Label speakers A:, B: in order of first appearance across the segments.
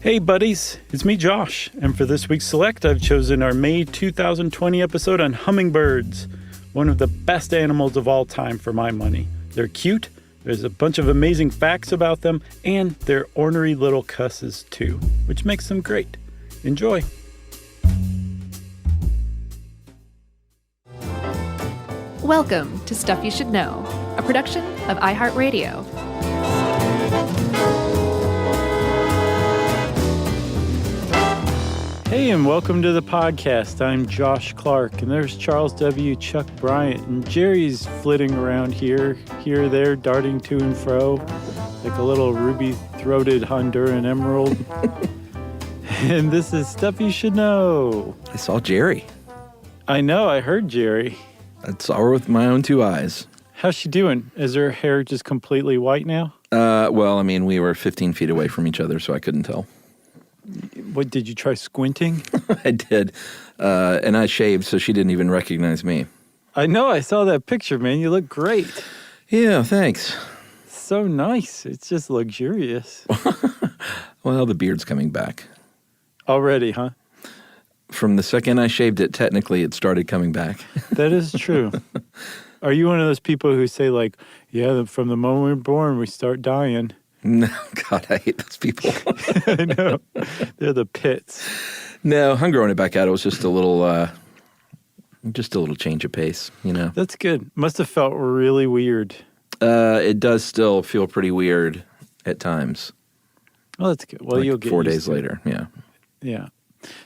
A: Hey buddies, it's me Josh, and for this week's Select, I've chosen our May 2020 episode on hummingbirds, one of the best animals of all time for my money. They're cute, there's a bunch of amazing facts about them, and they're ornery little cusses too, which makes them great. Enjoy!
B: Welcome to Stuff You Should Know, a production of iHeartRadio.
A: Hey, and welcome to the podcast. I'm Josh Clark, and there's Charles W. Chuck Bryant, and Jerry's flitting around here, there, darting to and fro, like a little ruby-throated Honduran emerald. And this is Stuff You Should Know.
C: I saw Jerry.
A: I know, I heard Jerry.
C: I saw her with my own two eyes.
A: How's she doing? Is her hair just completely white now?
C: Well, I mean, we were 15 feet away from each other, so I couldn't tell.
A: What, did you try squinting?
C: I did. And I shaved, so she didn't even recognize me.
A: I know, I saw that picture, man. You look great.
C: Yeah, thanks.
A: So nice. It's just luxurious.
C: Well, the beard's coming back.
A: Already, huh?
C: From the second I shaved it, technically it started coming back.
A: That is true. Are you one of those people who say, like, yeah, from the moment we're born, we start dying?
C: No, God, I hate those people.
A: I know. They're the pits.
C: No, I'm growing it back out. It was just a little change of pace, you know.
A: That's good. Must have felt really weird.
C: It does still feel pretty weird at times.
A: Well, that's good. Well,
C: like
A: you'll get
C: 4
A: used
C: days
A: to it.
C: later, yeah.
A: Yeah.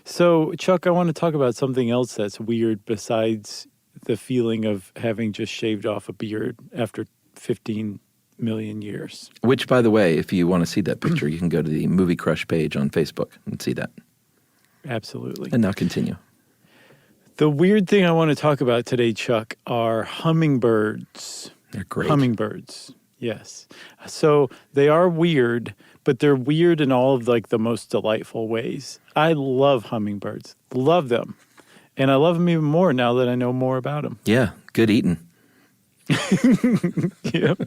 A: So, Chuck, I want to talk about something else that's weird besides the feeling of having just shaved off a beard after 15 million years.
C: Which, by the way, if you want to see that picture, you can go to the Movie Crush page on Facebook and see that.
A: Absolutely.
C: And now continue.
A: The weird thing I want to talk about today, Chuck, are hummingbirds.
C: They're great.
A: Hummingbirds, yes. So they are weird, but they're weird in all of like the most delightful ways. I love hummingbirds. Love them. And I love them even more now that I know more about them.
C: Yeah, good eating.
A: Yep.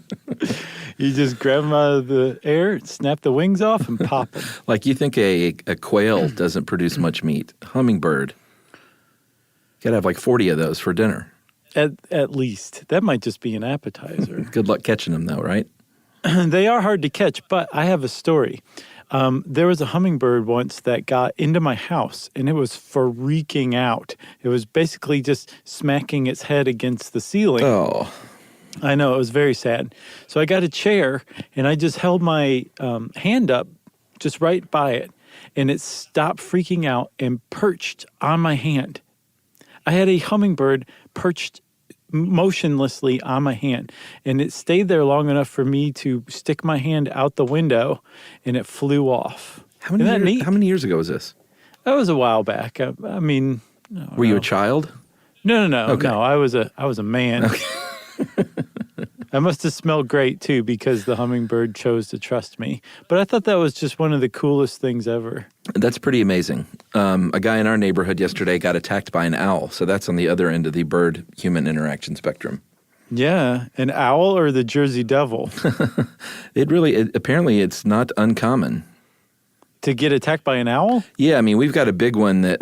A: You just grab them out of the air, snap the wings off, and pop them.
C: Like you think a quail doesn't produce much meat. Hummingbird. Got to have like 40 of those for dinner.
A: At least. That might just be an appetizer.
C: Good luck catching them though, right?
A: They are hard to catch, but I have a story. There was a hummingbird once that got into my house, and it was freaking out. It was basically just smacking its head against the ceiling.
C: Oh.
A: I know, it was very sad. So I got a chair, and I just held my hand up just right by it, and it stopped freaking out and perched on my hand. I had a hummingbird perched motionlessly on my hand, and it stayed there long enough for me to stick my hand out the window, and it flew off.
C: How many years ago was this?
A: That was a while back. I mean,
C: were you a child?
A: No.
C: Okay.
A: No, I was a man.
C: Okay.
A: I must have smelled great too because the hummingbird chose to trust me. But I thought that was just one of the coolest things ever.
C: That's pretty amazing. A guy in our neighborhood yesterday got attacked by an owl, so that's on the other end of the bird-human interaction spectrum.
A: Yeah, an owl or the Jersey Devil?
C: Apparently it's not uncommon.
A: To get attacked by an owl?
C: Yeah, I mean, we've got a big one that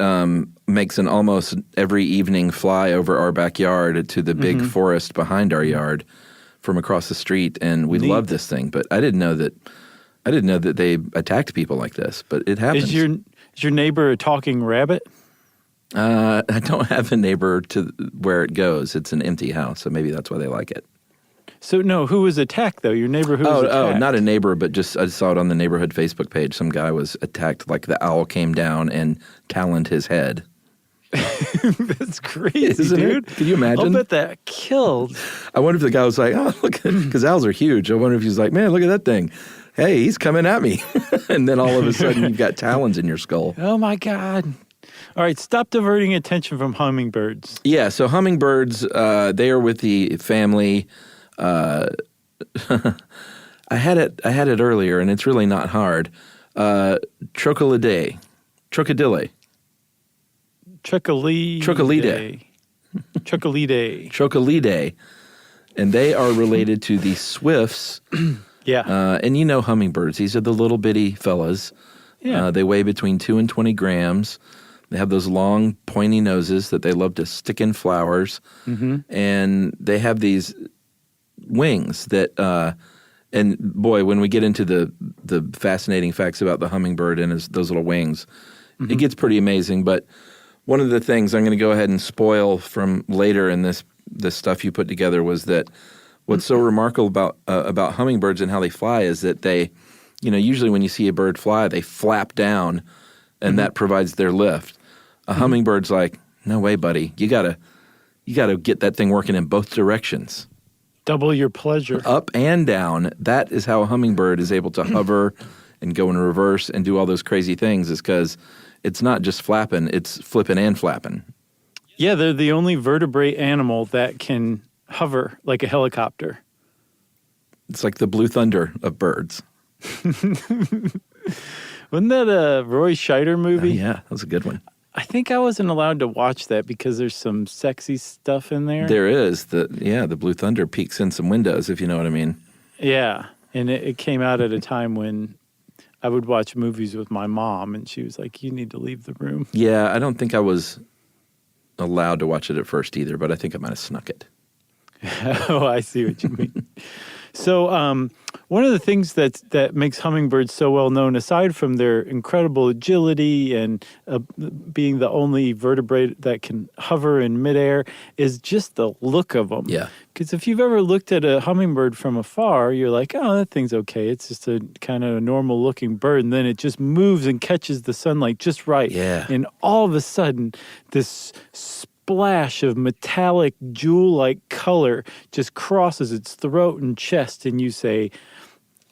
C: makes an almost every evening fly over our backyard to the big forest behind our yard from across the street, and we love this thing. But I didn't know that they attacked people like this, but it happens.
A: Is your neighbor a talking rabbit?
C: I don't have a neighbor to where it goes. It's an empty house, so maybe that's why they like it.
A: So, no, who was attacked, though? Your neighbor who was attacked?
C: Oh, not a neighbor, but just I saw it on the neighborhood Facebook page. Some guy was attacked, like the owl came down and taloned his head.
A: That's crazy,
C: Isn't
A: dude.
C: It? Can you imagine?
A: I'll bet that killed.
C: I wonder if the guy was like, oh, look, because owls are huge. I wonder if he's like, man, look at that thing. Hey, he's coming at me. And then all of a sudden you've got talons in your skull.
A: Oh, my God. All right, stop diverting attention from hummingbirds.
C: Yeah, so hummingbirds, they are with the family. I had it earlier, and it's really not hard. Trocolidae. Trocodile.
A: Trocolidae.
C: Trocolidae. And they are related to the swifts.
A: Yeah.
C: And you know hummingbirds. These are the little bitty fellas.
A: Yeah.
C: They weigh between 2 and 20 grams. They have those long, pointy noses that they love to stick in flowers.
A: Mm-hmm.
C: And they have these wings that, and boy, when we get into the fascinating facts about the hummingbird and those little wings, it gets pretty amazing. But one of the things I'm going to go ahead and spoil from later in this stuff you put together was that what's so remarkable about hummingbirds and how they fly is that they, usually when you see a bird fly, they flap down, and that provides their lift. A hummingbird's like, no way, buddy. You gotta get that thing working in both directions.
A: Double your pleasure.
C: Up and down. That is how a hummingbird is able to hover and go in reverse and do all those crazy things, is because it's not just flapping, it's flipping and flapping.
A: Yeah, they're the only vertebrate animal that can hover like a helicopter.
C: It's like the blue thunder of birds.
A: Wasn't that a Roy Scheider movie?
C: Yeah, that was a good one.
A: I think I wasn't allowed to watch that because there's some sexy stuff in there.
C: There is. The blue thunder peeks in some windows, if you know what I mean.
A: Yeah, and it came out at a time when I would watch movies with my mom, and she was like, you need to leave the room.
C: Yeah, I don't think I was allowed to watch it at first either, but I think I might have snuck it.
A: Oh, I see what you mean. So one of the things that makes hummingbirds so well known, aside from their incredible agility and being the only vertebrate that can hover in midair, is just the look of them.
C: Yeah.
A: Because if you've ever looked at a hummingbird from afar, you're like, oh, that thing's okay. It's just a kind of a normal looking bird. And then it just moves and catches the sunlight just right.
C: Yeah.
A: And all of a sudden, this splash of metallic jewel-like color just crosses its throat and chest, and you say,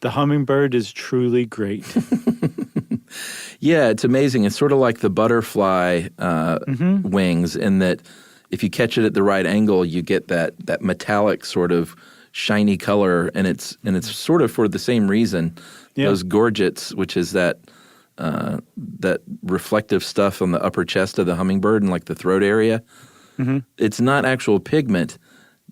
A: the hummingbird is truly great.
C: Yeah, it's amazing. It's sort of like the butterfly wings, in that if you catch it at the right angle, you get that metallic sort of shiny color, and it's sort of for the same reason.
A: Yeah.
C: Those gorgets, which is that reflective stuff on the upper chest of the hummingbird and like the throat area. It's not actual pigment.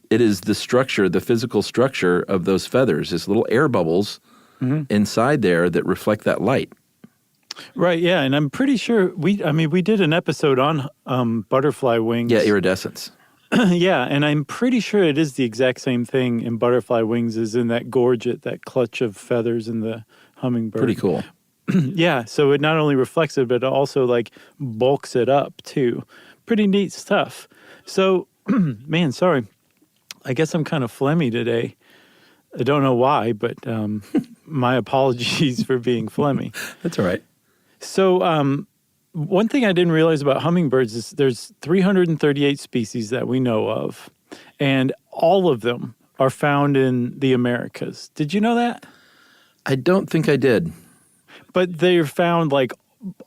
C: It is the structure, the physical structure of those feathers. It's little air bubbles inside there that reflect that light.
A: Right, yeah, and I'm pretty sure we did an episode on butterfly wings.
C: Yeah, iridescence.
A: Yeah, and I'm pretty sure it is the exact same thing in butterfly wings as in that gorget, that clutch of feathers in the hummingbird.
C: Pretty cool.
A: Yeah, so it not only reflects it, but it also like bulks it up too. Pretty neat stuff. So, man, sorry. I guess I'm kind of phlegmy today. I don't know why, but my apologies for being phlegmy.
C: That's all right.
A: So one thing I didn't realize about hummingbirds is there's 338 species that we know of, and all of them are found in the Americas. Did you know that?
C: I don't think I did.
A: But they're found like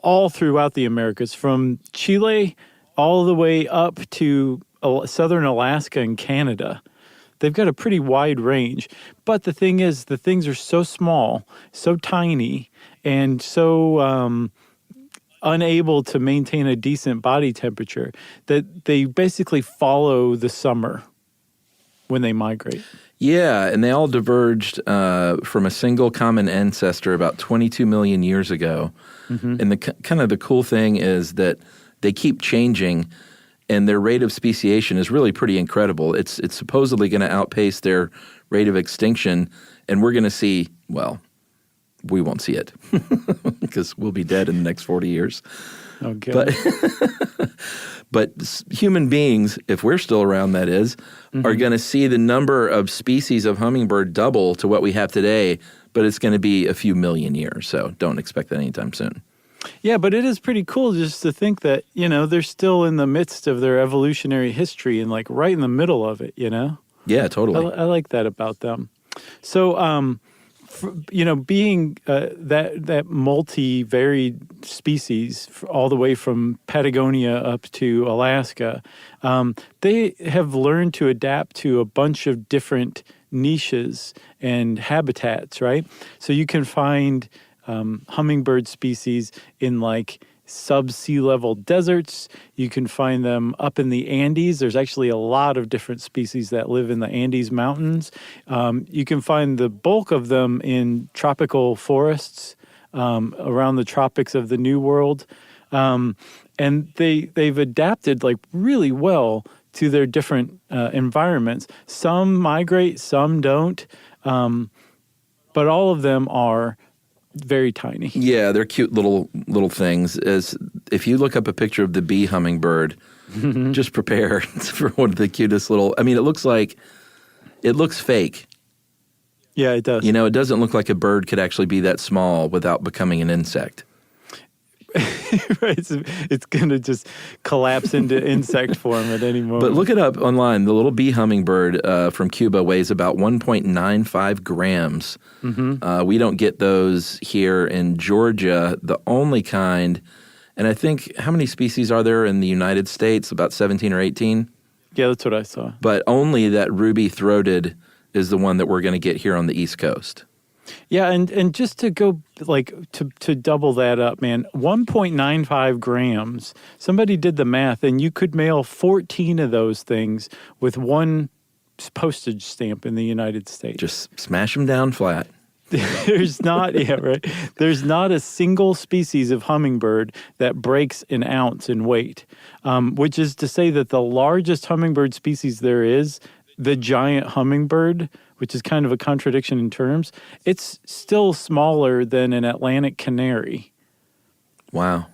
A: all throughout the Americas, from Chile all the way up to southern Alaska and Canada. They've got a pretty wide range. But the thing is, the things are so small, so tiny, and so unable to maintain a decent body temperature that they basically follow the summer when they migrate.
C: Yeah, and they all diverged from a single common ancestor about 22 million years ago. And the kind of the cool thing is that they keep changing, and their rate of speciation is really pretty incredible. It's supposedly going to outpace their rate of extinction, and we're going to see, well, we won't see it because we'll be dead in the next 40 years.
A: Okay.
C: But human beings, if we're still around, that is, are going to see the number of species of hummingbird double to what we have today, but it's going to be a few million years, so don't expect that anytime soon.
A: Yeah, but it is pretty cool just to think that, they're still in the midst of their evolutionary history and like right in the middle of it,
C: Yeah, totally.
A: I like that about them. So, being that multi-varied species all the way from Patagonia up to Alaska, they have learned to adapt to a bunch of different niches and habitats, right? So you can find hummingbird species in like sub-sea level deserts. You can find them up in the Andes. There's actually a lot of different species that live in the Andes Mountains. You can find the bulk of them in tropical forests around the tropics of the New World. And they've adapted like really well to their different environments. Some migrate, some don't, but all of them are very tiny.
C: Yeah, they're cute little things. As if you look up a picture of the bee hummingbird, just prepare for one of the cutest little. I mean, it looks fake.
A: Yeah, it does.
C: You know, it doesn't look like a bird could actually be that small without becoming an insect.
A: Right, it's going to just collapse into insect form at any moment.
C: But look it up online. The little bee hummingbird from Cuba weighs about 1.95 grams. We don't get those here in Georgia, the only kind. And I think, how many species are there in the United States? About 17 or 18?
A: Yeah, that's what I saw.
C: But only that ruby-throated is the one that we're going to get here on the East Coast.
A: Yeah, and just to go, like, to double that up, man, 1.95 grams. Somebody did the math, and you could mail 14 of those things with one postage stamp in the United States.
C: Just smash them down flat.
A: There's not a single species of hummingbird that breaks an ounce in weight, which is to say that the largest hummingbird species there is, the giant hummingbird, which is kind of a contradiction in terms, it's still smaller than an Atlantic canary.
C: Wow.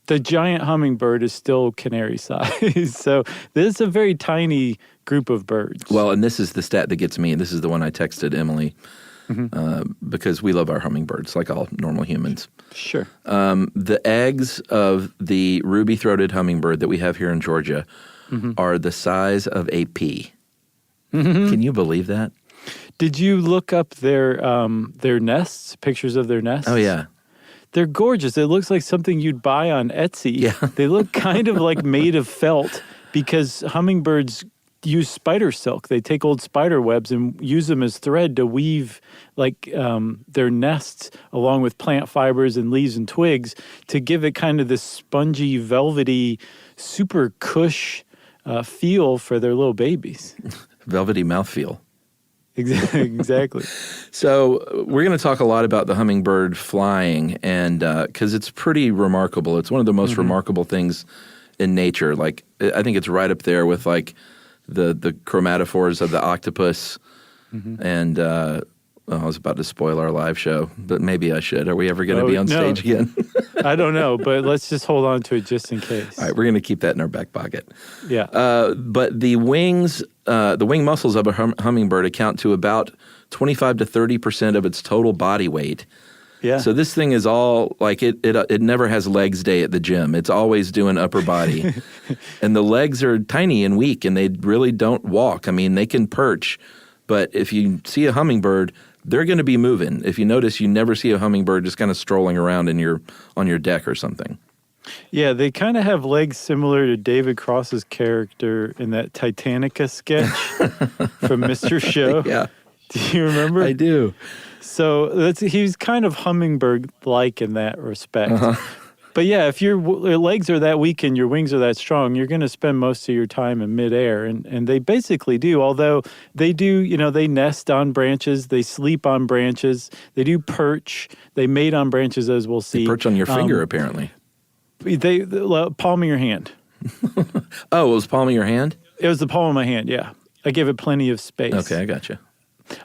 A: The giant hummingbird is still canary size. So this is a very tiny group of birds.
C: Well, and this is the stat that gets me. This is the one I texted Emily because we love our hummingbirds like all normal humans.
A: Sure.
C: The eggs of the ruby-throated hummingbird that we have here in Georgia are the size of a pea. Can you believe that?
A: Did you look up their nests, pictures of their nests?
C: Oh, yeah.
A: They're gorgeous. It looks like something you'd buy on Etsy.
C: Yeah.
A: They look kind of like made of felt because hummingbirds use spider silk. They take old spider webs and use them as thread to weave like their nests along with plant fibers and leaves and twigs to give it kind of this spongy, velvety, super cush feel for their little babies.
C: Velvety mouthfeel.
A: Exactly.
C: So we're going to talk a lot about the hummingbird flying, and because it's pretty remarkable. It's one of the most remarkable things in nature. Like I think it's right up there with like the chromatophores of the octopus. And I was about to spoil our live show, but maybe I should. Are we ever going to be on stage again?
A: I don't know, but let's just hold on to it just in case.
C: All right, we're going to keep that in our back pocket.
A: Yeah.
C: But the wings, the wing muscles of a hummingbird account to about 25 to 30% of its total body weight.
A: Yeah.
C: So this thing is all like it never has legs day at the gym. It's always doing upper body. And the legs are tiny and weak, and they really don't walk. I mean, they can perch, but if you see a hummingbird, they're going to be moving. If you notice, you never see a hummingbird just kind of strolling around on your deck or something.
A: Yeah, they kind of have legs similar to David Cross's character in that Titanica sketch from Mr. Show.
C: Yeah.
A: Do you remember?
C: I do.
A: So he's kind of hummingbird-like in that respect. But yeah, if your legs are that weak and your wings are that strong, you're going to spend most of your time in midair. And they basically do, although they do, they nest on branches, they sleep on branches, they do perch, they mate on branches, as we'll see.
C: They perch on your finger, apparently.
A: They palm of your hand.
C: Oh, it was palm of your hand?
A: It was the palm of my hand, yeah. I gave it plenty of space.
C: Okay, I got you.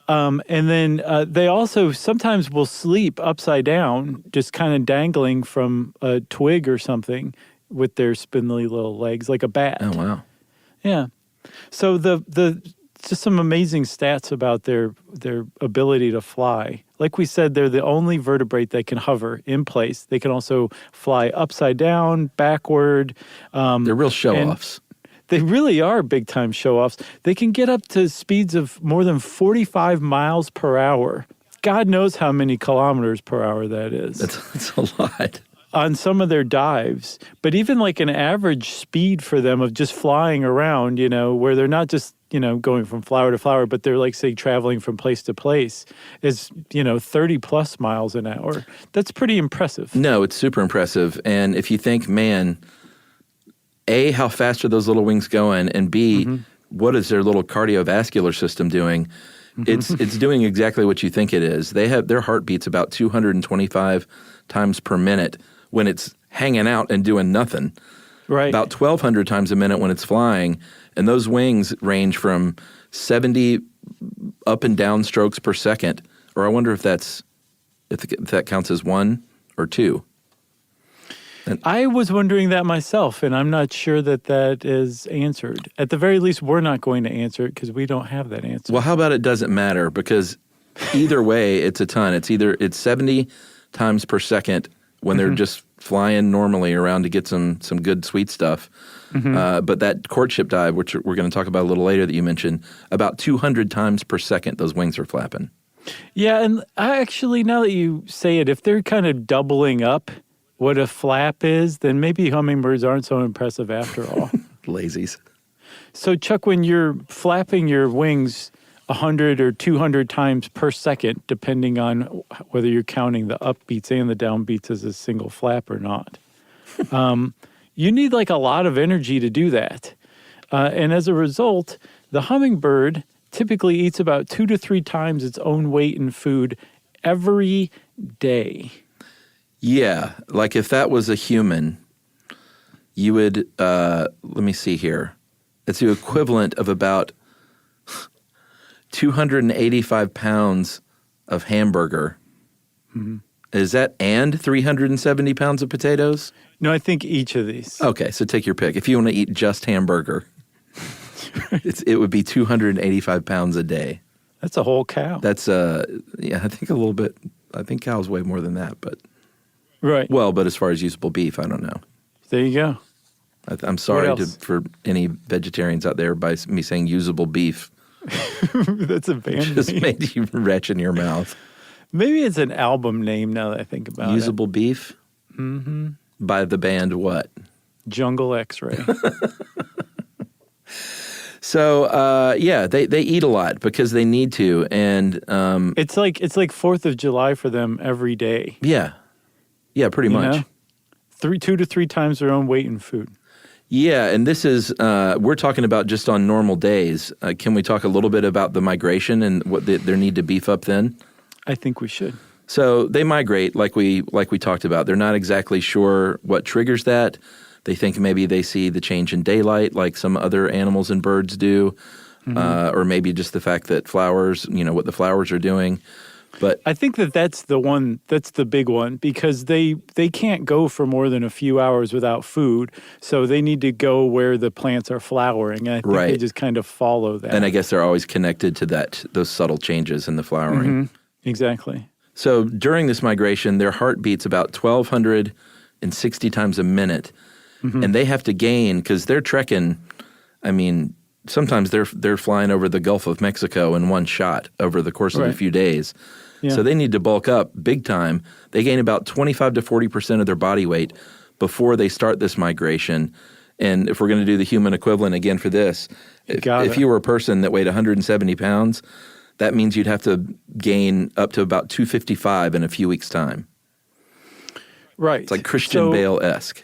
A: And then they also sometimes will sleep upside down, just kind of dangling from a twig or something with their spindly little legs, like a bat.
C: Oh, wow.
A: Yeah. So just some amazing stats about their ability to fly. Like we said, they're the only vertebrate that can hover in place. They can also fly upside down, backward.
C: They're real show-offs.
A: They really are big-time show-offs. They can get up to speeds of more than 45 miles per hour. God knows how many kilometers per hour that is.
C: That's a lot.
A: On some of their dives. But even like an average speed for them of just flying around, where they're not just, going from flower to flower, but they're like, say, traveling from place to place is, 30-plus miles an hour. That's pretty impressive.
C: No, it's super impressive. And if you think, man, A, how fast are those little wings going? And B, what is their little cardiovascular system doing? It's doing exactly what you think it is. Their heart beats about 225 times per minute when it's hanging out and doing nothing.
A: Right.
C: About 1,200 times a minute when it's flying, and those wings range from 70 up and down strokes per second. Or I wonder if that counts as 1 or 2. And
A: I was wondering that myself, and I'm not sure that is answered. At the very least, we're not going to answer it because we don't have that answer.
C: well, how about it doesn't matter? Because either way, it's a ton. It's 70 times per second when they're just flying normally around to get some good sweet stuff. But that courtship dive, which we're going to talk about a little later that you mentioned, about 200 times per second those wings are flapping.
A: Yeah, and I actually, now that you say it, if they're kind of doubling up what a flap is, then maybe hummingbirds aren't so impressive after all.
C: Lazies.
A: So, Chuck, when you're flapping your wings 100 or 200 times per second, depending on whether you're counting the upbeats and the downbeats as a single flap or not, you need like a lot of energy to do that. And as a result, the hummingbird typically eats about 2 to 3 times its own weight in food every day.
C: Yeah, like if that was a human, you would, let me see here. It's the equivalent of about 285 pounds of hamburger. Is that and 370 pounds of potatoes?
A: No, I think each of these.
C: Okay, so take your pick. If you want to eat just hamburger, it would be 285 pounds a day.
A: That's a whole cow.
C: That's, I think a little bit. I think cows weigh more than that, but.
A: Right.
C: Well, but as far as usable beef, I don't know.
A: There you go.
C: I'm sorry for any vegetarians out there by me saying usable beef.
A: That's a band
C: Just
A: name.
C: made you retch in your mouth.
A: Maybe it's an album name now that I think about
C: Usable beef? Mm-hmm. By the band what?
A: Jungle X-Ray.
C: So, they eat a lot because they need to. And
A: It's like 4th of July for them every day.
C: Yeah, pretty much.
A: 2 to 3 times their own weight in food.
C: Yeah, and this is, we're talking about just on normal days. Can we talk a little bit about the migration and what their need to beef up then?
A: I think we should.
C: So they migrate like we talked about. They're not exactly sure what triggers that. They think maybe they see the change in daylight like some other animals and birds do, or maybe just the fact that flowers, what the flowers are doing. But
A: I think that's the big one, because they can't go for more than a few hours without food, so they need to go where the plants are flowering, and I think they just kind of follow that.
C: And I guess they're always connected to those subtle changes in the flowering.
A: Exactly.
C: So during this migration, their heart beats about 1,260 times a minute, and they have to gain, because they're trekking, sometimes they're flying over the Gulf of Mexico in one shot over the course of a few days. Yeah. So they need to bulk up big time. They gain about 25 to 40% of their body weight before they start this migration. And if we're going to do the human equivalent again for this, if you were a person that weighed 170 pounds, that means you'd have to gain up to about 255 in a few weeks' time.
A: Right.
C: It's like Christian Bale-esque.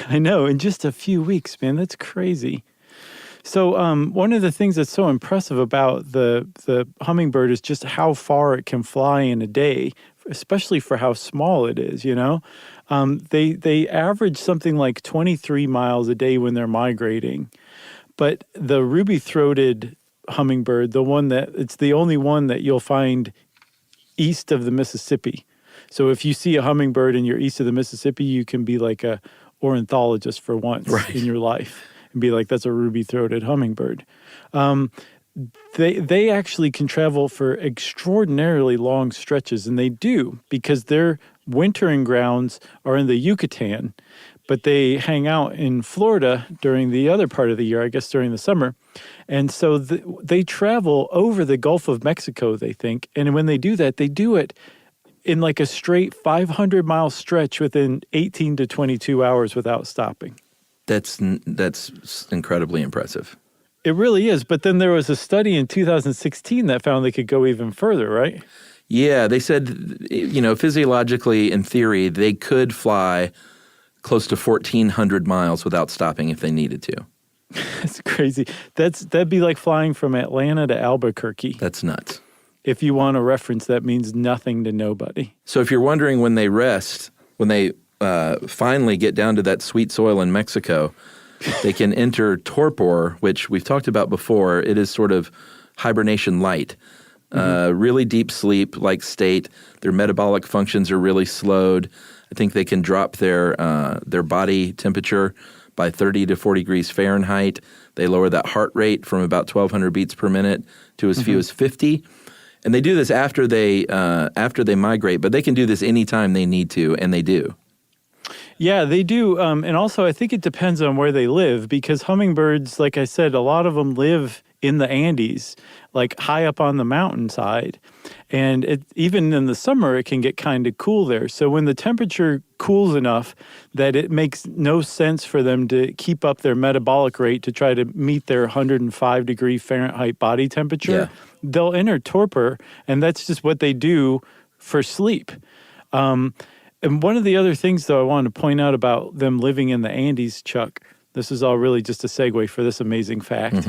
A: I know, in just a few weeks, man. That's crazy. So one of the things that's so impressive about the hummingbird is just how far it can fly in a day, especially for how small it is, They average something like 23 miles a day when they're migrating. But the ruby-throated hummingbird, it's the only one that you'll find east of the Mississippi. So if you see a hummingbird and you're east of the Mississippi, you can be like a ornithologist for once in your life. And be like, that's a ruby-throated hummingbird. They actually can travel for extraordinarily long stretches, and they do, because their wintering grounds are in the Yucatan, but they hang out in Florida during the other part of the year, I guess during the summer. And so they travel over the Gulf of Mexico, they think, and when they do that, they do it in like a straight 500-mile stretch within 18 to 22 hours without stopping.
C: That's incredibly impressive.
A: It really is. But then there was a study in 2016 that found they could go even further, right?
C: Yeah, they said, physiologically, in theory, they could fly close to 1,400 miles without stopping if they needed to.
A: That's crazy. That'd be like flying from Atlanta to Albuquerque.
C: That's nuts.
A: If you want a reference, that means nothing to nobody.
C: So if you're wondering when they rest, when they finally get down to that sweet soil in Mexico, they can enter torpor, which we've talked about before. It is sort of hibernation light, really deep sleep-like state. Their metabolic functions are really slowed. I think they can drop their body temperature by 30 to 40 degrees Fahrenheit. They lower that heart rate from about 1,200 beats per minute to as few as 50. And they do this after they migrate, but they can do this anytime they need to, and they do.
A: Yeah, they do. And also, I think it depends on where they live, because hummingbirds, like I said, a lot of them live in the Andes, like high up on the mountainside. And even in the summer, it can get kind of cool there. So when the temperature cools enough that it makes no sense for them to keep up their metabolic rate to try to meet their 105 degree Fahrenheit body temperature, they'll enter torpor, and that's just what they do for sleep. And one of the other things, though, I wanted to point out about them living in the Andes, Chuck, this is all really just a segue for this amazing fact.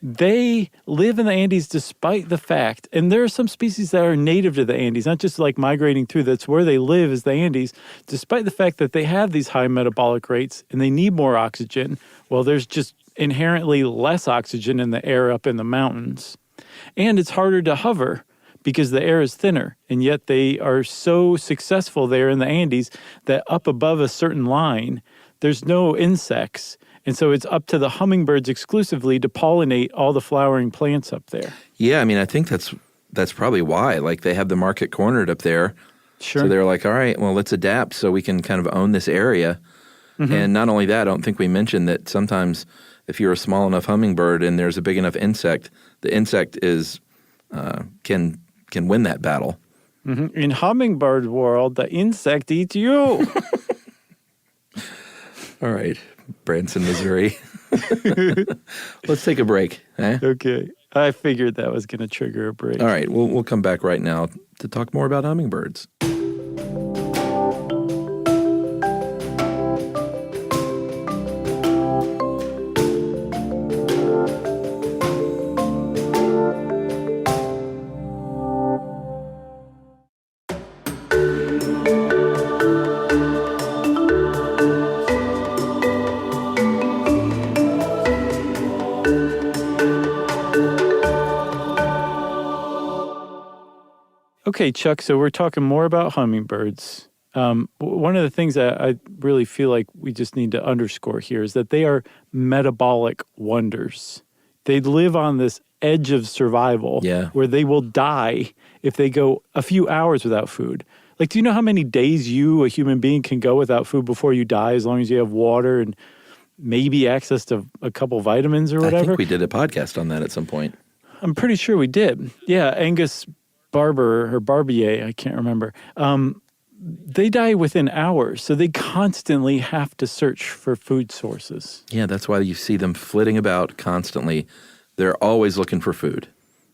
A: They live in the Andes despite the fact, and there are some species that are native to the Andes, not just like migrating through, that's where they live is the Andes, despite the fact that they have these high metabolic rates and they need more oxygen. Well, there's just inherently less oxygen in the air up in the mountains. And it's harder to hover because the air is thinner, and yet they are so successful there in the Andes that up above a certain line, there's no insects. And so it's up to the hummingbirds exclusively to pollinate all the flowering plants up there.
C: Yeah, I mean, I think that's probably why. Like, they have the market cornered up there.
A: Sure.
C: So they're like, all right, well, let's adapt so we can kind of own this area. And not only that, I don't think we mentioned that sometimes if you're a small enough hummingbird and there's a big enough insect, the insect is can win that battle.
A: In hummingbird world, the insect eats you.
C: All right, Branson, Missouri. Let's take a break. Eh?
A: Okay. I figured that was going to trigger a break.
C: All right, we'll come back right now to talk more about hummingbirds.
A: Okay, Chuck, so we're talking more about hummingbirds. One of the things that I really feel like we just need to underscore here is that they are metabolic wonders. They live on this edge of survival where they will die if they go a few hours without food. Like, do you know how many days you, a human being, can go without food before you die, as long as you have water and maybe access to a couple vitamins or whatever?
C: I think we did a podcast on that at some point.
A: I'm pretty sure we did. Yeah, Angus Barbier, I can't remember. They die within hours, so they constantly have to search for food sources.
C: Yeah, that's why you see them flitting about constantly. They're always looking for food.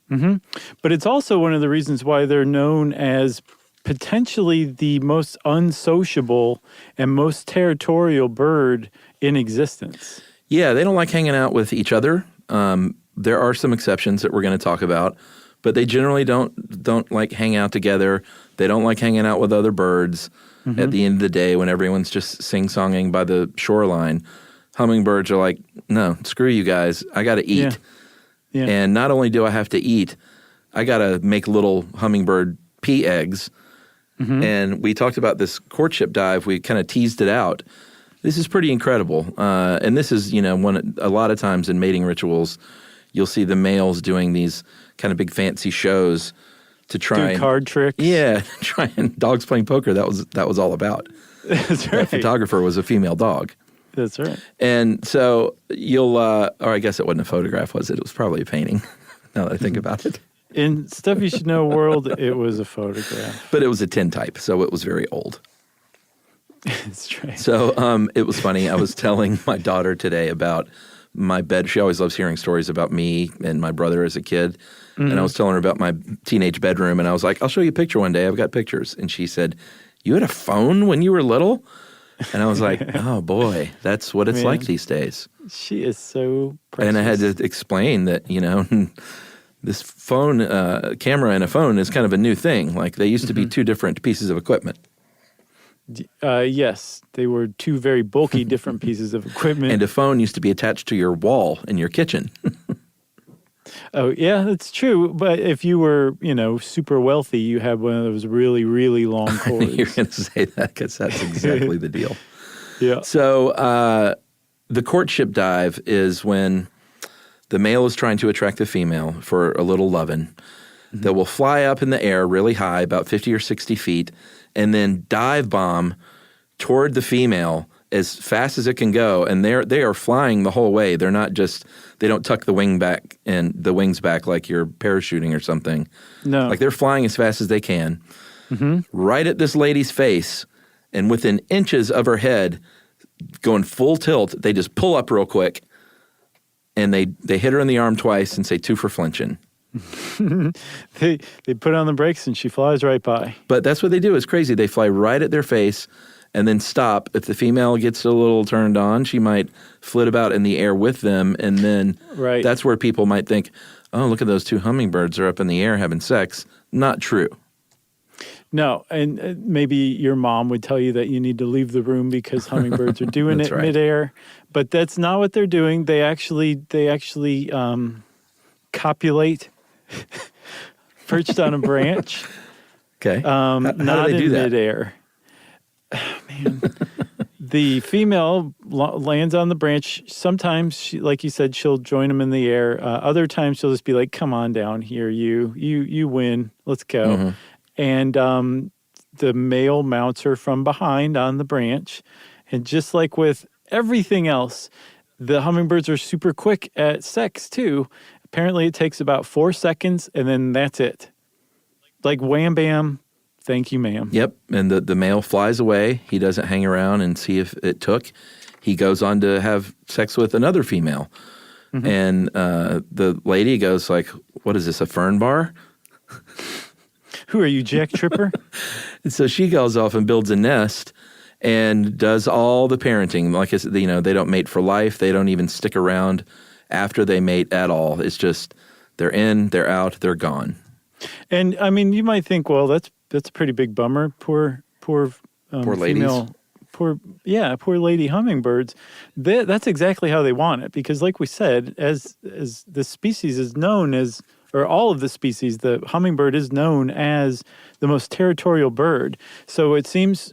A: But it's also one of the reasons why they're known as potentially the most unsociable and most territorial bird in existence.
C: Yeah, they don't like hanging out with each other. There are some exceptions that we're going to talk about. But they generally don't like hang out together. They don't like hanging out with other birds. At the end of the day, when everyone's just sing-songing by the shoreline, hummingbirds are like, no, screw you guys. I got to eat. Yeah. And not only do I have to eat, I got to make little hummingbird pea eggs. And we talked about this courtship dive. We kind of teased it out. This is pretty incredible. And this is, a lot of times in mating rituals, you'll see the males doing these kind of big fancy shows to try
A: do card tricks.
C: Yeah, try and dogs playing poker. That was all about.
A: That's right.
C: That photographer was a female dog.
A: That's right.
C: And so you'll, or I guess it wasn't a photograph, was it? It was probably a painting. Now that I think about it.
A: In Stuff You Should Know world, it was a photograph.
C: But it was a tintype, so it was very old.
A: That's right.
C: So it was funny. I was telling my daughter today about my bed. She always loves hearing stories about me and my brother as a kid. And I was telling her about my teenage bedroom, and I was like, I'll show you a picture one day. I've got pictures. And she said, you had a phone when you were little? And I was like, oh, boy, that's what it's like these days.
A: She is so precious.
C: And I had to explain that, this phone, camera and a phone is kind of a new thing. Like, they used to be two different pieces of equipment.
A: Yes, they were two very bulky different pieces of equipment.
C: And a phone used to be attached to your wall in your kitchen.
A: Oh, yeah, that's true. But if you were, super wealthy, you had one of those really, really long cords.
C: You're going to say that because that's exactly the deal.
A: Yeah.
C: So the courtship dive is when the male is trying to attract the female for a little lovin'. Mm-hmm. That will fly up in the air really high, about 50 or 60 feet, and then dive bomb toward the female as fast as it can go. And they are flying the whole way. They're not just, they don't tuck the wings back like you're parachuting or something.
A: No.
C: Like, they're flying as fast as they can, right at this lady's face, and within inches of her head, going full tilt, they just pull up real quick, and they hit her in the arm twice and say, 2 for flinching.
A: They put on the brakes and she flies right by.
C: But that's what they do. It's crazy. They fly right at their face and then stop. If the female gets a little turned on, she might flit about in the air with them, and then that's where people might think, oh, look at those 2 hummingbirds are up in the air having sex. Not true.
A: No, and maybe your mom would tell you that you need to leave the room because hummingbirds are doing it midair, but that's not what they're doing. They actually copulate perched on a branch.
C: Okay.
A: How not
C: do they do
A: in
C: that?
A: midair. Oh, man. The female lands on the branch. Sometimes, she, like you said, she'll join them in the air. Other times, she'll just be like, "Come on down here, you win. Let's go." Mm-hmm. And the male mounts her from behind on the branch. And just like with everything else, the hummingbirds are super quick at sex, too. Apparently, it takes about 4 seconds, and then that's it. Like, wham, bam, thank you, ma'am.
C: Yep, and the male flies away. He doesn't hang around and see if it took. He goes on to have sex with another female. Mm-hmm. And the lady goes like, what is this, a fern bar?
A: Who are you, Jack Tripper?
C: And so she goes off and builds a nest and does all the parenting. Like I said, they don't mate for life. They don't even stick around after they mate at all. It's just they're in, they're out, they're gone.
A: And I mean, you might think, well, that's a pretty big bummer. Poor
C: ladies.
A: Female, poor lady hummingbirds. That's exactly how they want it, because, like we said, as the species is known as, or all of the species, the hummingbird is known as the most territorial bird. So it seems,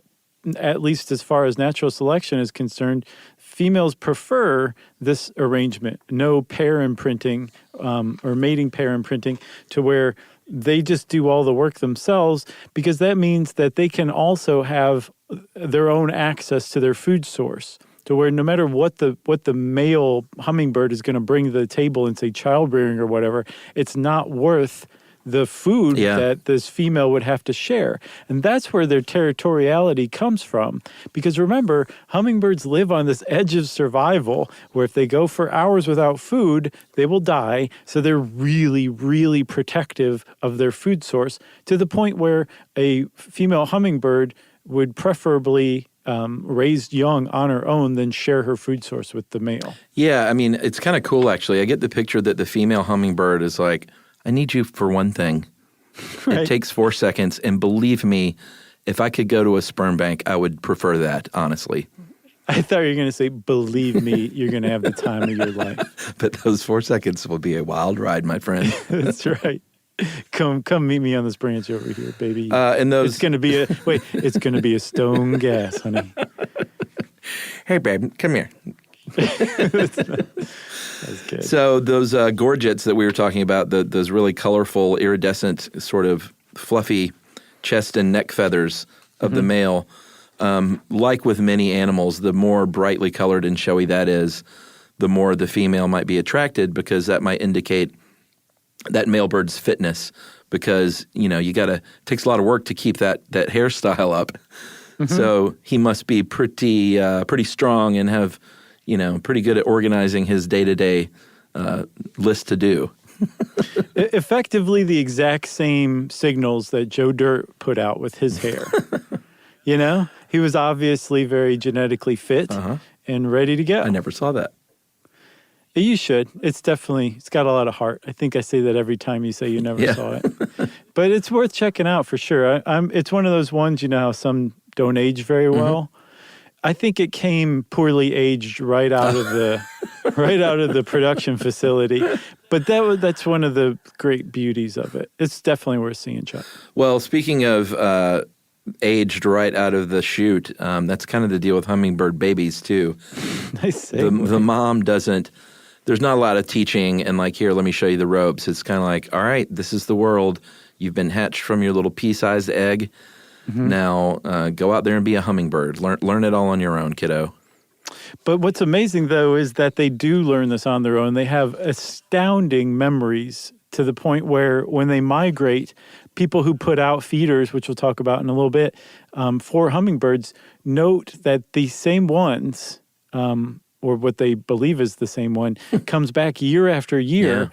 A: at least as far as natural selection is concerned, females prefer this arrangement, no pair imprinting or mating pair imprinting, to where they just do all the work themselves, because that means that they can also have their own access to their food source, to where no matter what the male hummingbird is going to bring to the table in, say, childbearing or whatever, it's not worth the food that this female would have to share. And that's where their territoriality comes from. Because remember, hummingbirds live on this edge of survival where if they go for hours without food, they will die. So they're really, really protective of their food source, to the point where a female hummingbird would preferably raise young on her own than share her food source with the male.
C: Yeah, I mean, it's kind of cool, actually. I get the picture that the female hummingbird is like, I need you for one thing. Right. It takes 4 seconds, and believe me, if I could go to a sperm bank, I would prefer that, honestly.
A: I thought you were going to say, believe me, you're going to have the time of your life.
C: But those 4 seconds will be a wild ride, my friend.
A: That's right. Come meet me on this branch over here, baby.
C: It's
A: going to be a stone gas, honey.
C: Hey, babe, come here.
A: That's good.
C: So those gorgets that we were talking about, those really colorful, iridescent, sort of fluffy chest and neck feathers of the male, like with many animals, the more brightly colored and showy that is, the more the female might be attracted, because that might indicate that male bird's fitness, because, it takes a lot of work to keep that hairstyle up. Mm-hmm. So he must be pretty strong and have, pretty good at organizing his day-to-day list to do.
A: Effectively the exact same signals that Joe Dirt put out with his hair. You know, he was obviously very genetically fit and ready to go.
C: I never saw that.
A: You should. It's got a lot of heart. I think I say that every time you say you never saw it. But it's worth checking out for sure. It's one of those ones, you know how some don't age very well. I think it came poorly aged right out of the production facility. But that's one of the great beauties of it. It's definitely worth seeing, Chuck.
C: Well, speaking of aged right out of the chute, that's kind of the deal with hummingbird babies too.
A: Nice
C: segue. The mom doesn't. There's not a lot of teaching and like, here, let me show you the ropes. It's kind of like, all right, this is the world. You've been hatched from your little pea-sized egg. Now go out there and be a hummingbird. Learn it all on your own, kiddo.
A: But what's amazing, though, is that they do learn this on their own. They have astounding memories to the point where when they migrate, people who put out feeders, which we'll talk about in a little bit, for hummingbirds, note that the same ones, or what they believe is the same one, comes back year after year.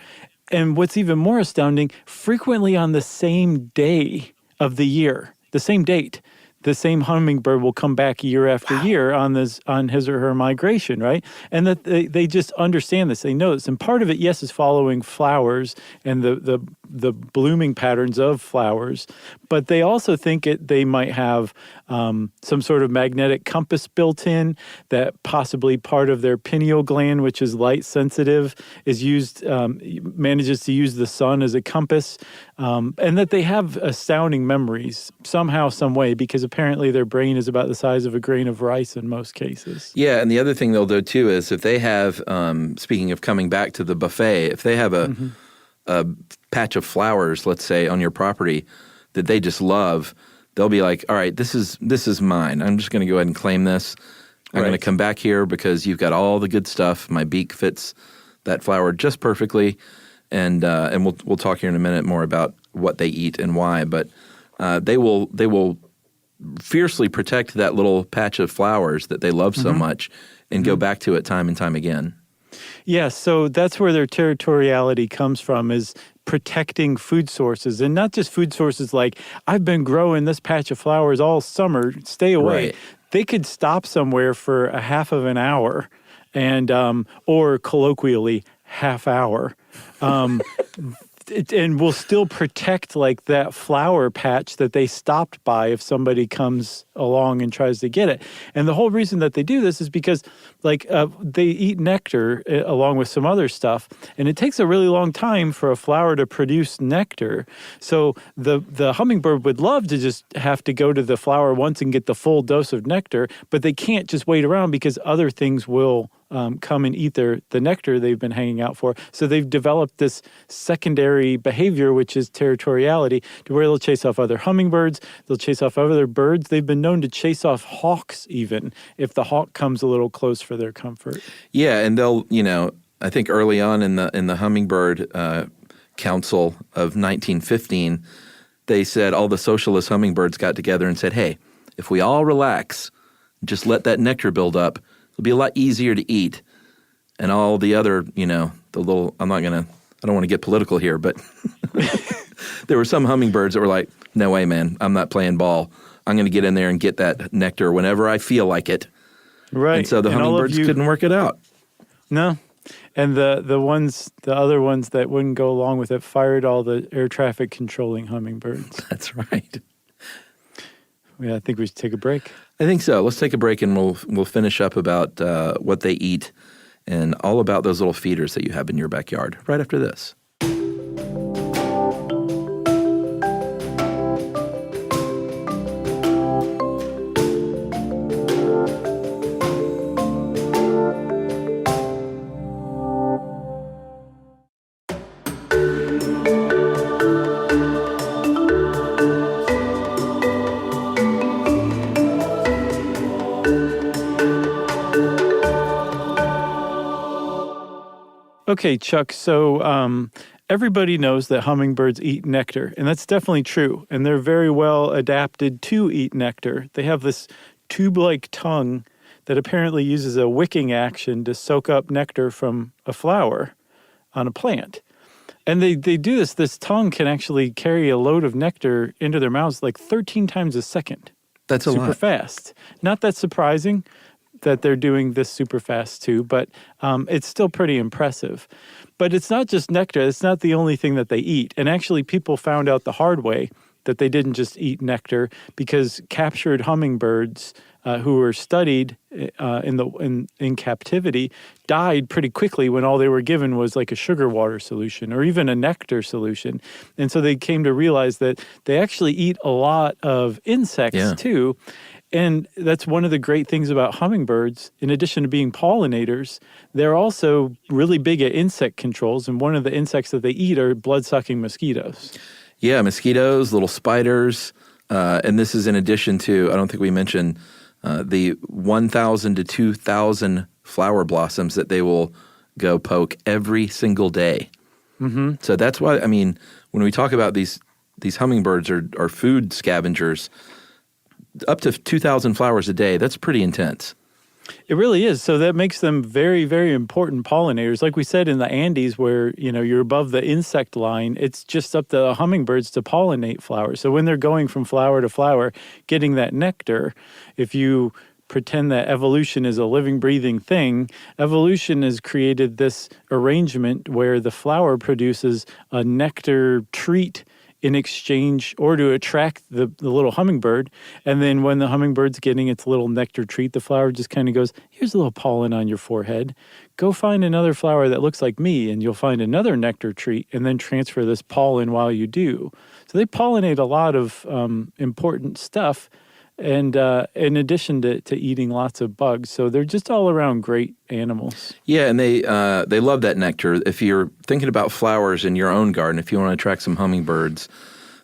A: Yeah. And what's even more astounding, frequently on the same day of the year, the same date, the same hummingbird will come back year after year on his or her migration, right? And that they just understand this, they know this. And part of it, yes, is following flowers and the blooming patterns of flowers, but they also think they might have some sort of magnetic compass built in, that possibly part of their pineal gland, which is light sensitive, is used, manages to use the sun as a compass, and that they have astounding memories somehow, some way, because apparently their brain is about the size of a grain of rice in most cases. Yeah,
C: and the other thing they'll do too is if they have, speaking of coming back to the buffet, if they have a patch of flowers, let's say, on your property that they just love, they'll be like, all right, this is mine. I'm just going to go ahead and claim this. I'm going to come back here because you've got all the good stuff. My beak fits that flower just perfectly. And we'll talk here in a minute more about what they eat and why. But they will fiercely protect that little patch of flowers that they love so much and go back to it time and time again.
A: Yeah, so that's where their territoriality comes from, is protecting food sources. And not just food sources like, I've been growing this patch of flowers all summer, stay away. Right. They could stop somewhere for a half of an hour and or colloquially, half hour. And we'll still protect like that flower patch that they stopped by if somebody comes along and tries to get it. And the whole reason that they do this is because like they eat nectar along with some other stuff, and it takes a really long time for a flower to produce nectar. So the hummingbird would love to just have to go to the flower once and get the full dose of nectar, but they can't just wait around because other things will come and eat the nectar they've been hanging out for. So they've developed this secondary behavior, which is territoriality, to where they'll chase off other hummingbirds, they'll chase off other birds. They've been known to chase off hawks even, if the hawk comes a little close for their comfort.
C: Yeah, and they'll, I think early on in the Hummingbird Council of 1915, they said all the socialist hummingbirds got together and said, hey, if we all relax, just let that nectar build up, it'll be a lot easier to eat. And all the other, the little, I don't want to get political here, but there were some hummingbirds that were like, no way, man, I'm not playing ball. I'm going to get in there and get that nectar whenever I feel like it.
A: Right.
C: And so the hummingbirds couldn't work it out.
A: No. And the other ones that wouldn't go along with it fired all the air traffic controlling hummingbirds.
C: That's right.
A: Yeah, I think we should take a break.
C: I think so. Let's take a break and we'll finish up about what they eat and all about those little feeders that you have in your backyard right after this.
A: Okay, Chuck, so everybody knows that hummingbirds eat nectar, and that's definitely true, and they're very well adapted to eat nectar. They have this tube-like tongue that apparently uses a wicking action to soak up nectar from a flower on a plant. And they do this tongue can actually carry a load of nectar into their mouths like 13 times a second.
C: That's a
A: super
C: lot.
A: fast. Not that surprising that they're doing this super fast too, but it's still pretty impressive. But it's not just nectar. It's not the only thing that they eat. And actually, people found out the hard way that they didn't just eat nectar, because captured hummingbirds who were studied in captivity died pretty quickly when all they were given was like a sugar water solution or even a nectar solution. And so they came to realize that they actually eat a lot of insects too. And that's one of the great things about hummingbirds. In addition to being pollinators, they're also really big at insect controls. And one of the insects that they eat are blood-sucking mosquitoes.
C: Yeah, mosquitoes, little spiders. And this is in addition to, I don't think we mentioned, the 1,000 to 2,000 flower blossoms that they will go poke every single day. Mm-hmm. So that's why, I mean, when we talk about these hummingbirds are food scavengers, up to 2,000 flowers a day, that's pretty intense.
A: It really is. So that makes them very, very important pollinators. Like we said in the Andes, where you're above the insect line, it's just up to the hummingbirds to pollinate flowers. So when they're going from flower to flower, getting that nectar, if you pretend that evolution is a living, breathing thing, evolution has created this arrangement where the flower produces a nectar treat in exchange, or to attract the little hummingbird. And then when the hummingbird's getting its little nectar treat, the flower just kind of goes, here's a little pollen on your forehead. Go find another flower that looks like me, and you'll find another nectar treat, and then transfer this pollen while you do. So they pollinate a lot of important stuff, and in addition to eating lots of bugs. So they're just all around great animals.
C: Yeah, and they love that nectar. If you're thinking about flowers in your own garden, if you want to attract some hummingbirds,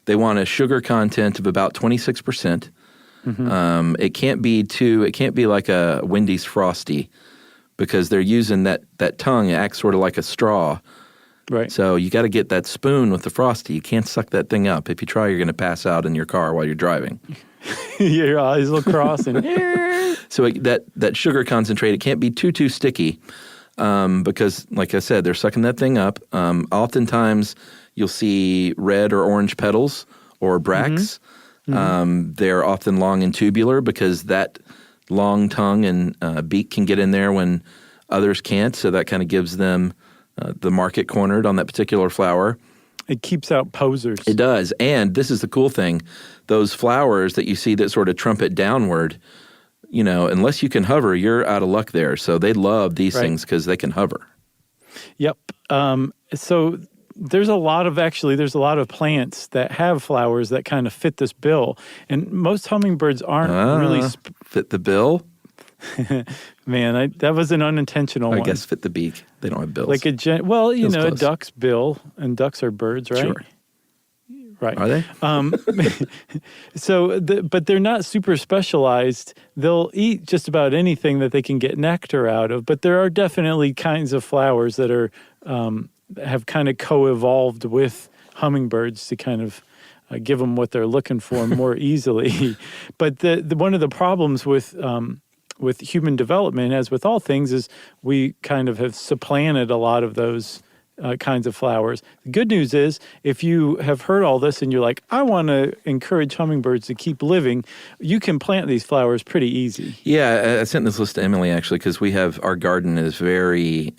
C: they want a sugar content of about 26%. Mm-hmm. It can't be like a Wendy's Frosty, because they're using that tongue. It acts sort of like a straw.
A: Right. So
C: you got to get that spoon with the Frosty. You can't suck that thing up. If you try, you're going to pass out in your car while you're driving.
A: Your eyes will cross and
C: so that sugar concentrate, it can't be too sticky, because, like I said, they're sucking that thing up. Oftentimes, you'll see red or orange petals or bracts. Mm-hmm. They're often long and tubular, because that long tongue and beak can get in there when others can't. So that kind of gives them the market cornered on that particular flower.
A: It keeps out posers.
C: It does. And this is the cool thing. Those flowers that you see that sort of trumpet downward, unless you can hover, you're out of luck there. So they love these things because they can hover.
A: Yep. So there's a lot of plants that have flowers that kind of fit this bill. And most hummingbirds aren't really...
C: fit the bill?
A: Man, that was an unintentional one.
C: I guess fit the beak. They don't have bills.
A: Like a duck's bill, and ducks are birds, right?
C: Sure.
A: Right.
C: Are they?
A: But they're not super specialized. They'll eat just about anything that they can get nectar out of. But there are definitely kinds of flowers that are have kind of co-evolved with hummingbirds to kind of give them what they're looking for more easily. But one of the problems with human development, as with all things, is we kind of have supplanted a lot of those kinds of flowers. The good news is, if you have heard all this and you're like, I want to encourage hummingbirds to keep living, you can plant these flowers pretty easy.
C: Yeah, I sent this list to Emily, actually, because our garden is very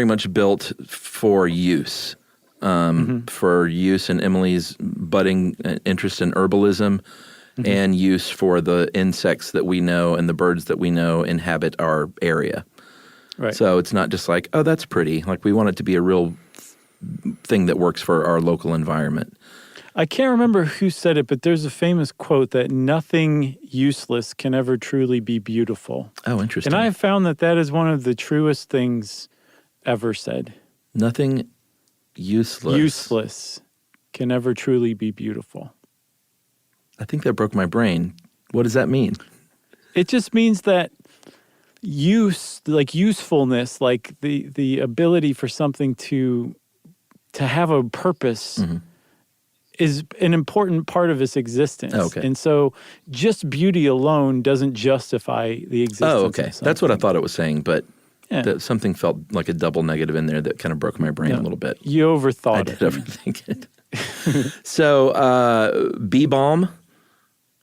C: much built for use. For use in Emily's budding interest in herbalism, and use for the insects that we know and the birds that we know inhabit our area.
A: Right.
C: So it's not just like, oh, that's pretty. Like, we want it to be a real thing that works for our local environment.
A: I can't remember who said it, but there's a famous quote that nothing useless can ever truly be beautiful.
C: Oh, interesting.
A: And I have found that is one of the truest things ever said.
C: Nothing useless
A: can ever truly be beautiful.
C: I think that broke my brain. What does that mean?
A: It just means that usefulness, like the ability for something to have a purpose, is an important part of its existence.
C: Oh, okay.
A: And so just beauty alone doesn't justify the existence
C: Oh,
A: of
C: okay.
A: something.
C: That's what I thought it was saying, but something felt like a double negative in there that kind of broke my brain a little bit.
A: You overthought
C: I did overthink it. So, bee balm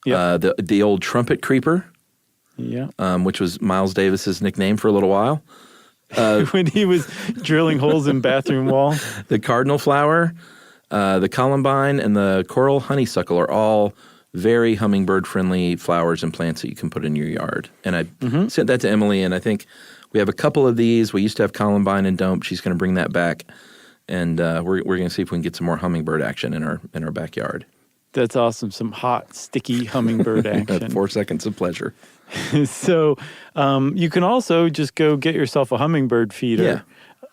A: Yeah.
C: The old trumpet creeper,
A: Yeah.
C: which was Miles Davis's nickname for a little while.
A: When he was drilling holes in bathroom walls.
C: The cardinal flower, the columbine, and the coral honeysuckle are all very hummingbird-friendly flowers and plants that you can put in your yard. And I sent that to Emily, and I think we have a couple of these. We used to have columbine and dope. She's going to bring that back, and we're going to see if we can get some more hummingbird action in our backyard.
A: That's awesome. Some hot, sticky hummingbird action.
C: 4 seconds of pleasure.
A: So you can also just go get yourself a hummingbird feeder.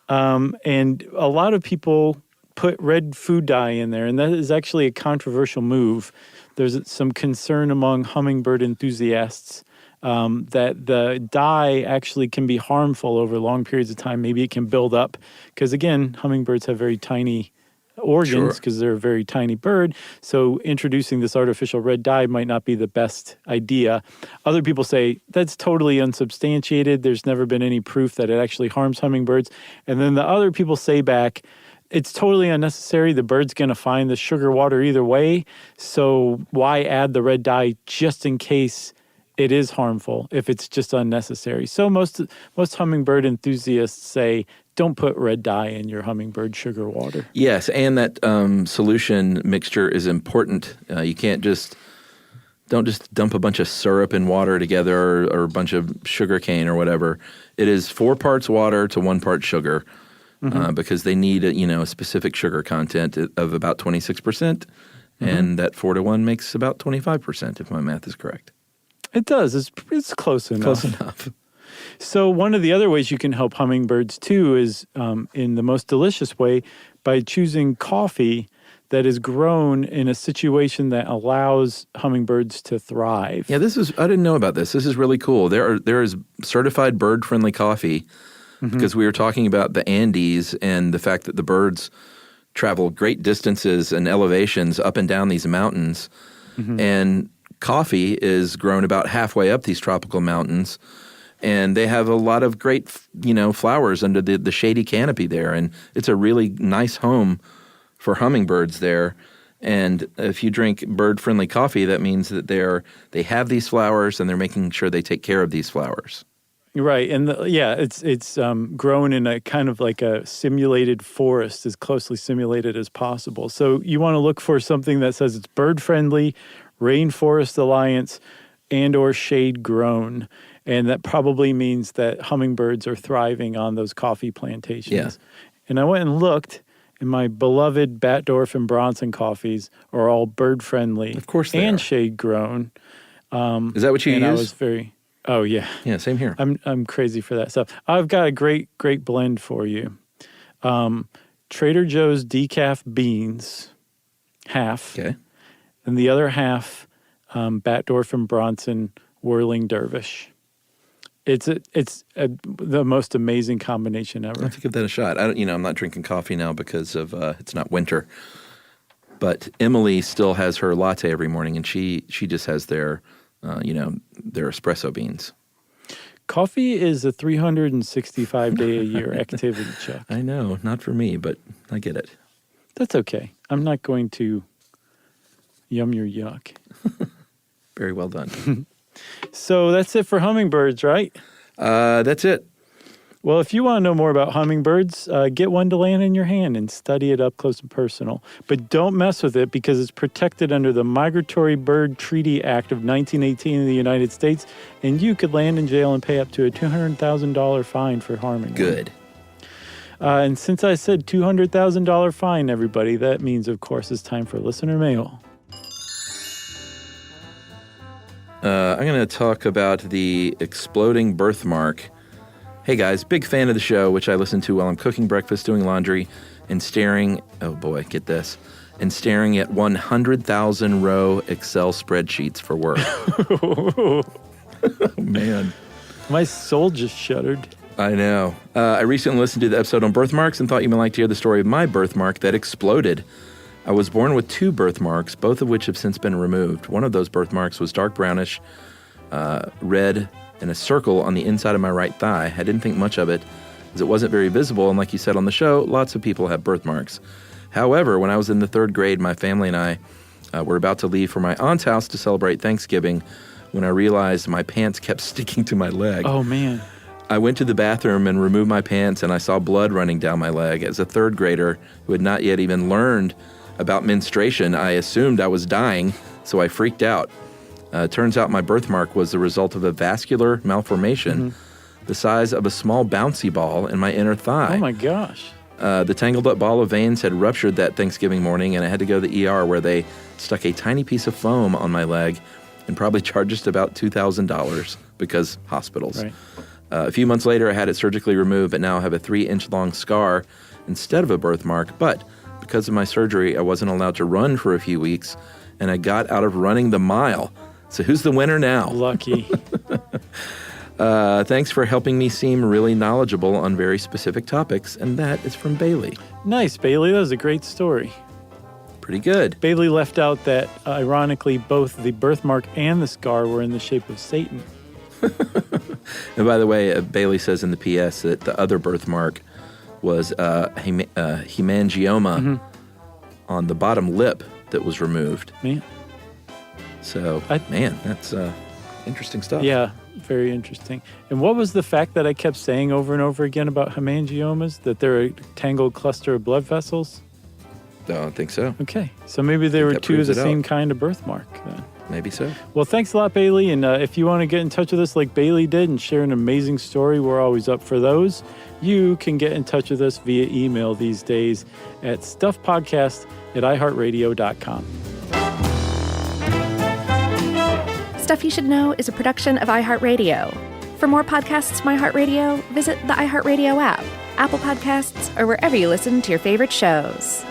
C: Yeah.
A: And a lot of people put red food dye in there, and that is actually a controversial move. There's some concern among hummingbird enthusiasts that the dye actually can be harmful over long periods of time. Maybe it can build up because, again, hummingbirds have very tiny organs because they're a very tiny bird. So introducing this artificial red dye might not be the best idea. Other people say that's totally unsubstantiated. There's never been any proof that it actually harms hummingbirds. And then the other people say back, it's totally unnecessary. The bird's going to find the sugar water either way. So why add the red dye just in case it is harmful if it's just unnecessary? So most hummingbird enthusiasts say, don't put red dye in your hummingbird sugar water.
C: Yes, and that solution mixture is important. You can't don't just dump a bunch of syrup and water together or a bunch of sugar cane or whatever. It is 4 parts water to 1 part sugar. Because they need a specific sugar content of about 26%, and that 4 to 1 makes about 25%, if my math is correct.
A: It does. It's close enough.
C: Close enough.
A: So one of the other ways you can help hummingbirds too is in the most delicious way by choosing coffee that is grown in a situation that allows hummingbirds to thrive.
C: Yeah, I didn't know about this. This is really cool. There is certified bird-friendly coffee. Because we were talking about the Andes and the fact that the birds travel great distances and elevations up and down these mountains. And coffee is grown about halfway up these tropical mountains. And they have a lot of great, flowers under the shady canopy there. And it's a really nice home for hummingbirds there. And if you drink bird-friendly coffee, that means that they have these flowers and they're making sure they take care of these flowers.
A: Right, and it's grown in a kind of like a simulated forest, as closely simulated as possible. So you want to look for something that says it's bird-friendly, Rainforest Alliance, and or shade grown, and that probably means that hummingbirds are thriving on those coffee plantations.
C: Yeah.
A: And I went and looked, and my beloved Batdorf and Bronson coffees are all bird-friendly.
C: Of course they
A: and
C: are.
A: shade grown.
C: Is that what you use?
A: I was very... Oh, yeah.
C: Yeah, same here.
A: I'm crazy for that stuff. I've got a great blend for you. Trader Joe's decaf beans, half.
C: Okay.
A: And the other half, Batdorf and Bronson Whirling Dervish. It's the most amazing combination ever.
C: I'll have to give that a shot. I'm not drinking coffee now because of it's not winter. But Emily still has her latte every morning, and she just has their espresso beans.
A: Coffee is a 365-day-a-year activity, Chuck.
C: I know, not for me, but I get it.
A: That's okay. I'm not going to yum your yuck.
C: Very well done.
A: So that's it for hummingbirds, right?
C: That's it.
A: Well, if you want to know more about hummingbirds, get one to land in your hand and study it up close and personal. But don't mess with it because it's protected under the Migratory Bird Treaty Act of 1918 in the United States, and you could land in jail and pay up to a $200,000 fine for harming
C: Good.
A: one. And since I said $200,000 fine, everybody, that means, of course, it's time for listener mail.
C: I'm going to talk about the exploding birthmark. Hey guys, big fan of the show, which I listen to while I'm cooking breakfast, doing laundry, and staring, oh boy, get this, and staring at 100,000 row Excel spreadsheets for work. Oh man.
A: My soul just shuddered.
C: I know. I recently listened to the episode on birthmarks and thought you might like to hear the story of my birthmark that exploded. I was born with 2 birthmarks, both of which have since been removed. One of those birthmarks was dark brownish, red, and a circle on the inside of my right thigh. I didn't think much of it, as it wasn't very visible, and like you said on the show, lots of people have birthmarks. However, when I was in the 3rd grade, my family and I We're about to leave for my aunt's house to celebrate Thanksgiving when I realized my pants kept sticking to my leg.
A: Oh, man.
C: I went to the bathroom and removed my pants, and I saw blood running down my leg. As a third grader who had not yet even learned about menstruation, I assumed I was dying, so I freaked out. Turns out my birthmark was the result of a vascular malformation the size of a small bouncy ball in my inner thigh.
A: Oh, my gosh.
C: The tangled up ball of veins had ruptured that Thanksgiving morning, and I had to go to the ER where they stuck a tiny piece of foam on my leg and probably charged us about $2,000 because hospitals.
A: Right.
C: A few months later, I had it surgically removed, but now I have a 3-inch long scar instead of a birthmark. But because of my surgery, I wasn't allowed to run for a few weeks, and I got out of running the mile. So who's the winner now?
A: Lucky.
C: Thanks for helping me seem really knowledgeable on very specific topics, and that is from Bailey.
A: Nice, Bailey. That was a great story.
C: Pretty good.
A: Bailey left out that, ironically, both the birthmark and the scar were in the shape of Satan.
C: And by the way, Bailey says in the PS that the other birthmark was hemangioma on the bottom lip that was removed.
A: Man.
C: So, that's interesting stuff.
A: Yeah, very interesting. And what was the fact that I kept saying over and over again about hemangiomas? That they're a tangled cluster of blood vessels?
C: I don't think so.
A: Okay, so maybe they were
C: that
A: two of
C: proves
A: the
C: it
A: same
C: out.
A: kind of birthmark then.
C: Maybe so.
A: Well, thanks a lot, Bailey. And if you want to get in touch with us like Bailey did and share an amazing story, we're always up for those. You can get in touch with us via email these days at stuffpodcast@iHeartRadio.com.
B: Stuff You Should Know is a production of iHeartRadio. For more podcasts from iHeartRadio, visit the iHeartRadio app, Apple Podcasts, or wherever you listen to your favorite shows.